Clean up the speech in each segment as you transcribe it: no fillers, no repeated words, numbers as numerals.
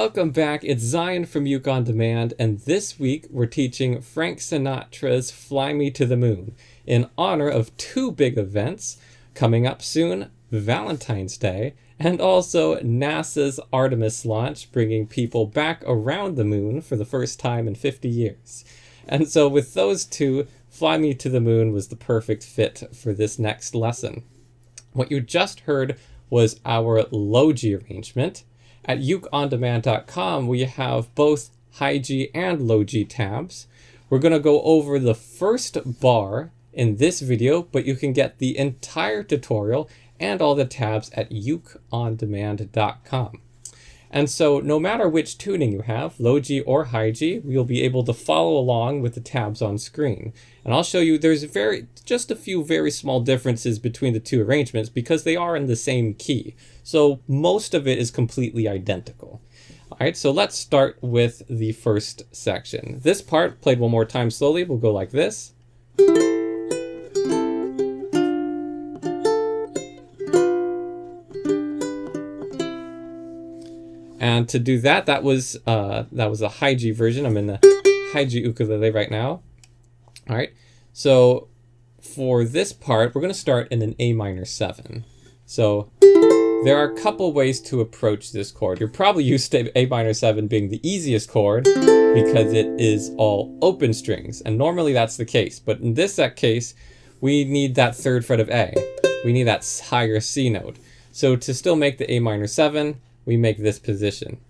Welcome back. It's Zion from Uke On Demand, and this week we're teaching Frank Sinatra's Fly Me to the Moon in honor of two big events coming up soon, Valentine's Day, and also NASA's Artemis launch, bringing people back around the moon for the first time in 50 years. And so with those two, Fly Me to the Moon was the perfect fit for this next lesson. What you just heard was our low G arrangement. At ukeondemand.com, we have both high G and low G tabs. We're going to go over the first bar in this video, but you can get the entire tutorial and all the tabs at ukeondemand.com. And so no matter which tuning you have, low G or high G, you'll be able to follow along with the tabs on screen. And I'll show you there's just a few very small differences between the two arrangements because they are in the same key. So most of it is completely identical. All right, so let's start with the first section. This part, played one more time slowly, will go like this. And to do that, that was a high G version. I'm in the high G ukulele right now. All right, so for this part, we're going to start in an A minor 7. So there are a couple ways to approach this chord. You're probably used to A minor 7 being the easiest chord because it is all open strings, and normally that's the case. But in this case, we need that third fret of A. We need that higher C note. So to still make the A minor 7, we make this position.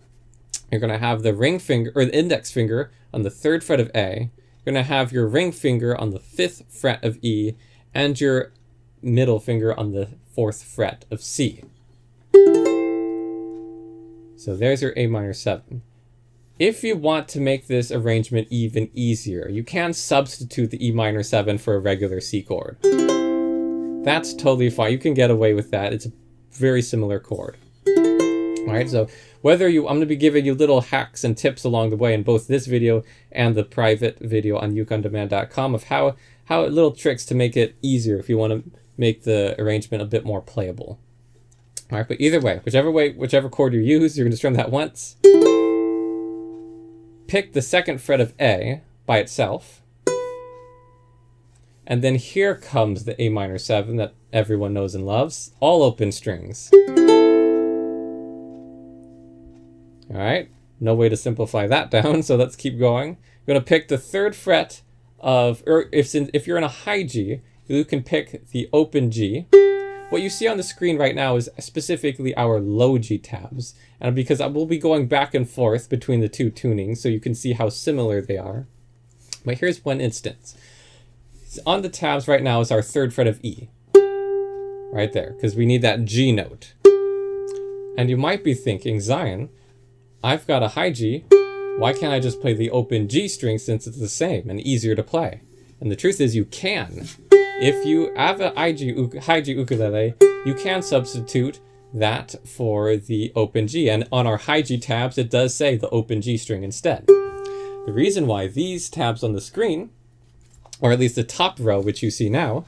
You're going to have the ring finger, or the index finger, on the third fret of A. You're going to have your ring finger on the 5th fret of E, and your middle finger on the 4th fret of C. So there's your A minor 7. If you want to make this arrangement even easier, you can substitute the E minor 7 for a regular C chord. That's totally fine. You can get away with that. It's a very similar chord. All right, so I'm going to be giving you little hacks and tips along the way in both this video and the private video on ukeondemand.com of how little tricks to make it easier if you want to make the arrangement a bit more playable. All right, but either way, whichever chord you use, you're going to strum that once. Pick the 2nd fret of A by itself. And then here comes the A minor 7 that everyone knows and loves, all open strings. All right, no way to simplify that down, so let's keep going. You're going to pick the 3rd fret of, or if you're in a high G, you can pick the open G. What you see on the screen right now is specifically our low G tabs, and because I will be going back and forth between the two tunings, so you can see how similar they are. But here's one instance. On the tabs right now is our 3rd fret of E, right there, because we need that G note. And you might be thinking, Zion, I've got a high G, why can't I just play the open G string since it's the same and easier to play? And the truth is you can. If you have a high G ukulele, you can substitute that for the open G. And on our high G tabs, it does say the open G string instead. The reason why these tabs on the screen, or at least the top row, which you see now,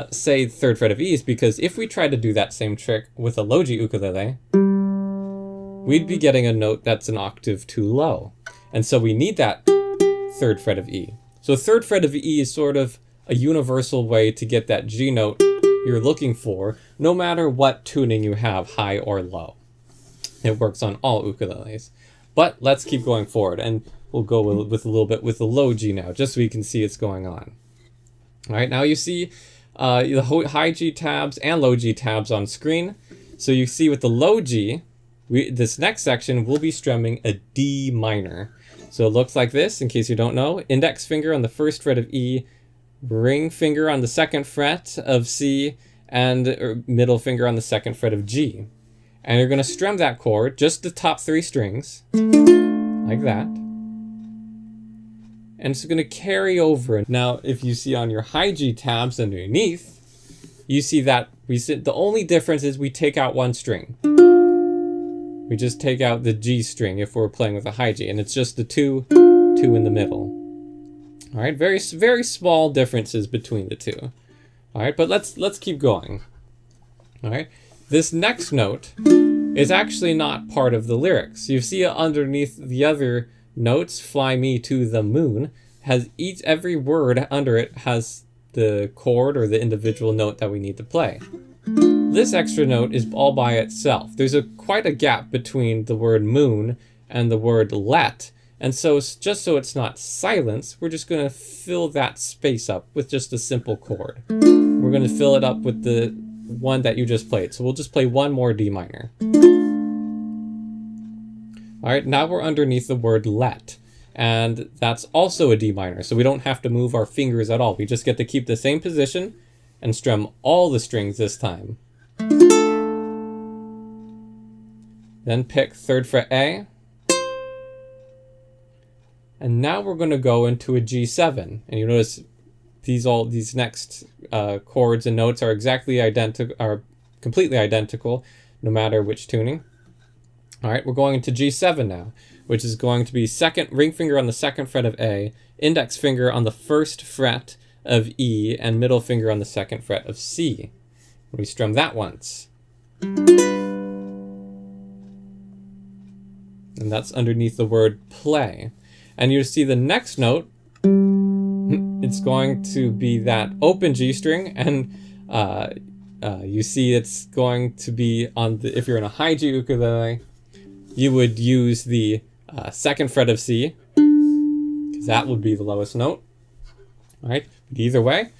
say 3rd fret of E is because if we tried to do that same trick with a low G ukulele, we'd be getting a note that's an octave too low. And so we need that 3rd fret of E. So 3rd fret of E is sort of a universal way to get that G note you're looking for, no matter what tuning you have, high or low. It works on all ukuleles. But let's keep going forward, and we'll go with a little bit with the low G now, just so you can see what's going on. All right, now you see the high G tabs and low G tabs on screen. So you see with the low G, this next section, we'll be strumming a D minor. So it looks like this, in case you don't know. Index finger on the 1st fret of E, ring finger on the 2nd fret of C, and middle finger on the 2nd fret of G. And you're going to strum that chord, just the top 3 strings, like that. And it's going to carry over. Now, if you see on your high G tabs underneath, you see that the only difference is we take out one string. We just take out the G string if we're playing with a high G, and it's just the two in the middle. All right, very small differences between the two. All right, but let's keep going. All right, this next note is actually not part of the lyrics. You see it underneath the other notes, fly me to the moon, every word under it has the chord or the individual note that we need to play. This extra note is all by itself. There's quite a gap between the word moon and the word let, and so just so it's not silence, we're just going to fill that space up with just a simple chord. We're going to fill it up with the one that you just played. So we'll just play one more D minor. All right, now we're underneath the word let, and that's also a D minor, so we don't have to move our fingers at all. We just get to keep the same position and strum all the strings this time. Then pick 3rd fret A, and now we're going to go into a G7, and you notice these next chords and notes are completely identical, no matter which tuning. All right, we're going into G7 now, which is going to be ring finger on the 2nd fret of A, index finger on the 1st fret of E, and middle finger on the 2nd fret of C. We strum that once. And that's underneath the word play. And you see the next note, it's going to be that open G string, and you see it's going to be if you're in a high G ukulele, you would use the 2nd fret of C, because that would be the lowest note. All right, but either way,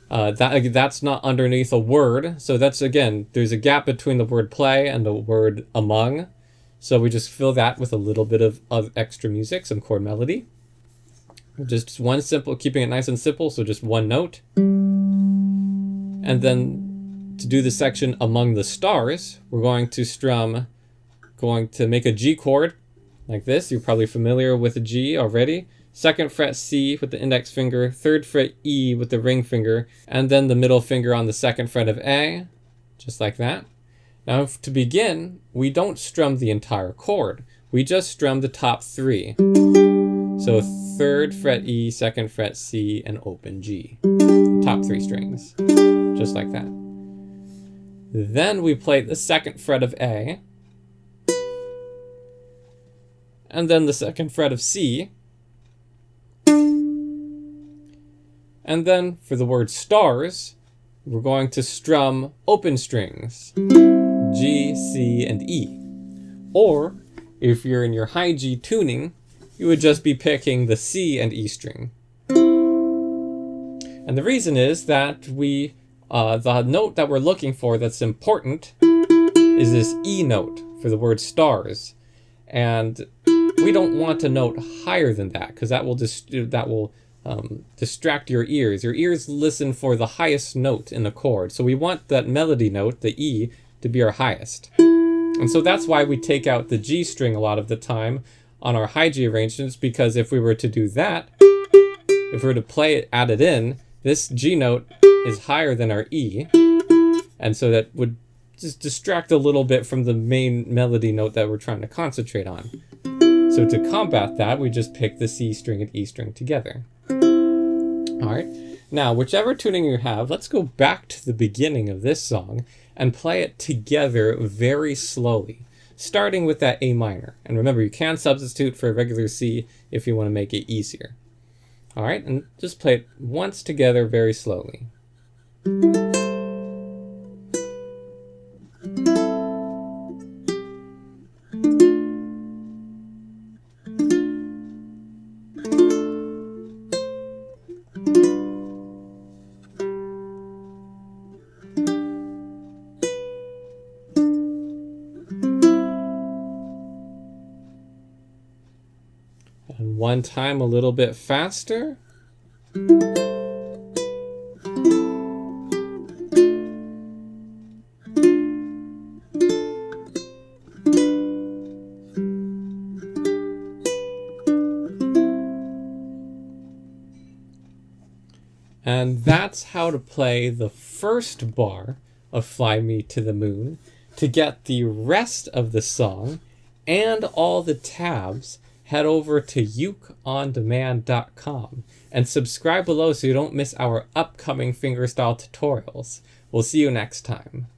that's not underneath a word. So that's, again, there's a gap between the word play and the word among. So we just fill that with a little bit of extra music, some chord melody. Just one simple, keeping it nice and simple, so just one note. And then to do the section among the stars, we're going to make a G chord like this. You're probably familiar with a G already. 2nd fret C with the index finger, 3rd fret E with the ring finger, and then the middle finger on the 2nd fret of A, just like that. Now to begin, we don't strum the entire chord. We just strum the top 3. So 3rd fret E, 2nd fret C, and open G. The top 3 strings, just like that. Then we play the 2nd fret of A, and then the 2nd fret of C. And then for the word stars, we're going to strum open strings, G, C, and E. Or if you're in your high G tuning, you would just be picking the C and E string. And the reason is that the note that we're looking for that's important is this E note for the word stars. And we don't want a note higher than that, because that will distract your ears. Your ears listen for the highest note in the chord. So we want that melody note, the E, to be our highest. And so that's why we take out the G string a lot of the time on our high G arrangements, because if we were to do that, if we were to play it, add it in, this G note is higher than our E. And so that would just distract a little bit from the main melody note that we're trying to concentrate on. So to combat that, we just pick the C string and E string together. All right, now whichever tuning you have, let's go back to the beginning of this song and play it together very slowly, starting with that A minor. And remember, you can substitute for a regular C if you want to make it easier. All right, and just play it once together very slowly. And one time a little bit faster. And that's how to play the first bar of Fly Me to the Moon. To get the rest of the song and all the tabs, head over to ukeondemand.com and subscribe below so you don't miss our upcoming fingerstyle tutorials. We'll see you next time.